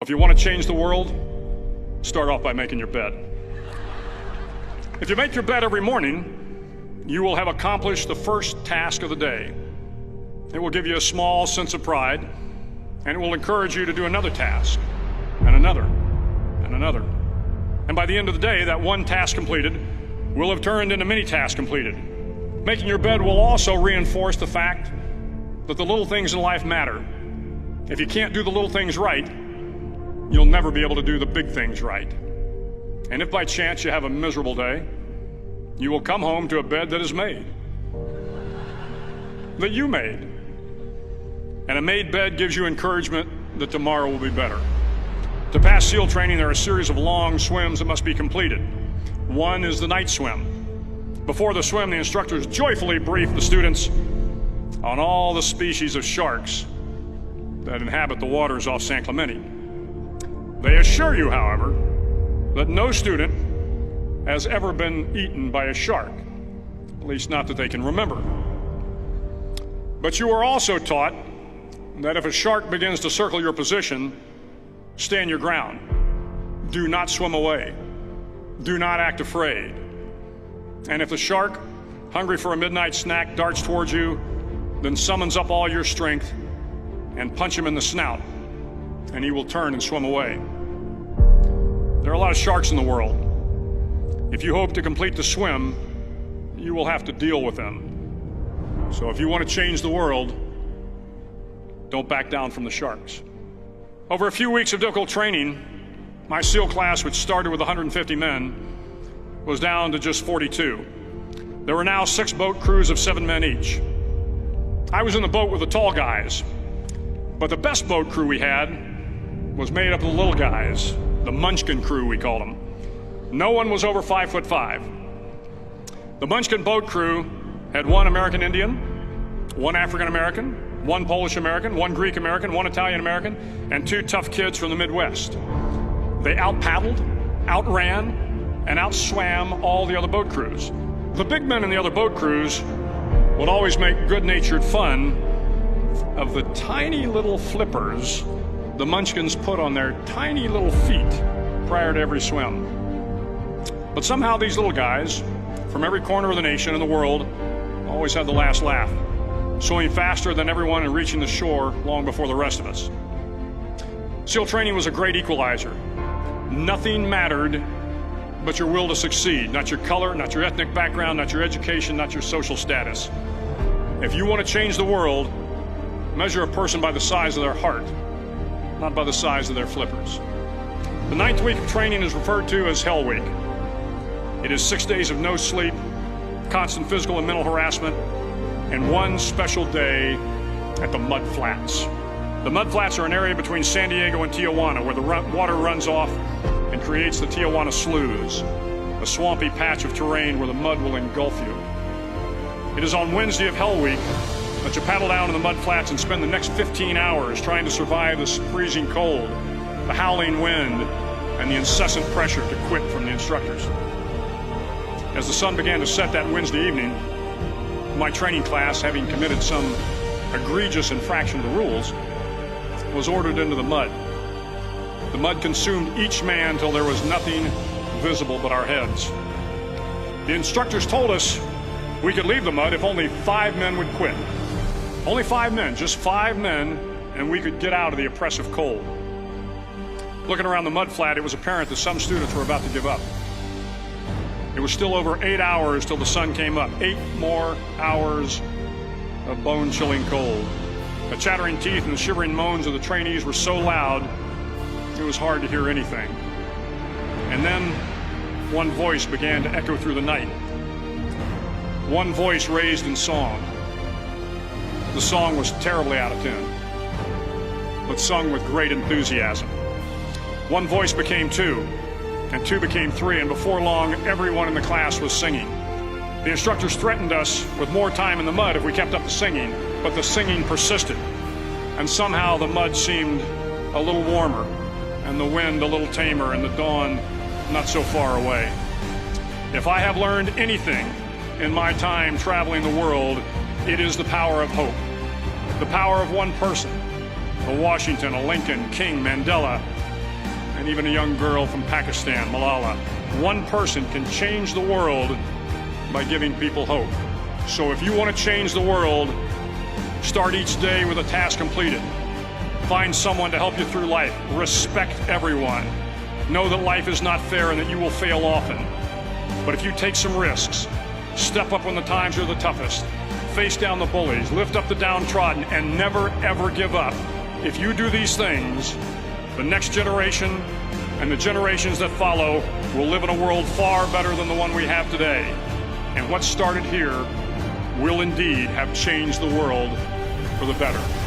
If you want to change the world, start off by making your bed. If you make your bed every morning, you will have accomplished the first task of the day. It will give you a small sense of pride, and it will encourage you to do another task, and another, and another. And by the end of the day, that one task completed will have turned into many tasks completed. Making your bed will also reinforce the fact that the little things in life matter. If you can't do the little things right, you'll never be able to do the big things right. And if by chance you have a miserable day, you will come home to a bed that is made, that you made. And a made bed gives you encouragement that tomorrow will be better. To pass SEAL training, there are a series of long swims that must be completed. One is the night swim. Before the swim, the instructors joyfully brief the students on all the species of sharks that inhabit the waters off San Clemente. They assure you, however, that no student has ever been eaten by a shark, at least not that they can remember. But you are also taught that if a shark begins to circle your position, stand your ground. Do not swim away. Do not act afraid. And if the shark, hungry for a midnight snack, darts towards you, then summons up all your strength and punch him in the snout, and he will turn and swim away. There are a lot of sharks in the world. If you hope to complete the swim, you will have to deal with them. So if you want to change the world, don't back down from the sharks. Over a few weeks of difficult training, my SEAL class, which started with 150 men, was down to just 42. There were now 6 boat crews of 7 men each. I was in the boat with the tall guys, but the best boat crew we had was made up of the little guys, the Munchkin crew, we called them. No one was over 5'5". The Munchkin boat crew had 1 American Indian, 1 African American, 1 Polish American, 1 Greek American, 1 Italian American, and 2 tough kids from the Midwest. They out-paddled, outran, and outswam all the other boat crews. The big men in the other boat crews would always make good-natured fun of the tiny little flippers the Munchkins put on their tiny little feet prior to every swim. But somehow these little guys from every corner of the nation and the world always had the last laugh, swimming faster than everyone and reaching the shore long before the rest of us. SEAL training was a great equalizer. Nothing mattered but your will to succeed, not your color, not your ethnic background, not your education, not your social status. If you want to change the world, measure a person by the size of their heart, not by the size of their flippers. The 9th week of training is referred to as Hell Week. It is 6 days of no sleep, constant physical and mental harassment, and 1 special day at the Mud Flats. The Mud Flats are an area between San Diego and Tijuana where the water runs off and creates the Tijuana Sloughs, a swampy patch of terrain where the mud will engulf you. It is on Wednesday of Hell Week that you paddle down in the mud flats and spend the next 15 hours trying to survive the freezing cold, the howling wind, and the incessant pressure to quit from the instructors. As the sun began to set that Wednesday evening, my training class, having committed some egregious infraction of the rules, was ordered into the mud. The mud consumed each man till there was nothing visible but our heads. The instructors told us we could leave the mud if only 5 men would quit. Only 5 men, just 5 men, and we could get out of the oppressive cold. Looking around the mud flat, it was apparent that some students were about to give up. It was still over 8 hours till the sun came up. 8 more hours of bone-chilling cold. The chattering teeth and the shivering moans of the trainees were so loud, it was hard to hear anything. And then one voice began to echo through the night. One voice raised in song. The song was terribly out of tune, but sung with great enthusiasm. One voice became 2, and 2 became 3, and before long, everyone in the class was singing. The instructors threatened us with more time in the mud if we kept up the singing, but the singing persisted, and somehow the mud seemed a little warmer, and the wind a little tamer, and the dawn not so far away. If I have learned anything in my time traveling the world, it is the power of hope. The power of one person, a Washington, a Lincoln, King, Mandela, and even a young girl from Pakistan, Malala. One person can change the world by giving people hope. So if you want to change the world, start each day with a task completed. Find someone to help you through life. Respect everyone. Know that life is not fair and that you will fail often. But if you take some risks, step up when the times are the toughest, face down the bullies, lift up the downtrodden, and never ever give up. If you do these things, the next generation and the generations that follow will live in a world far better than the one we have today. And what started here will indeed have changed the world for the better.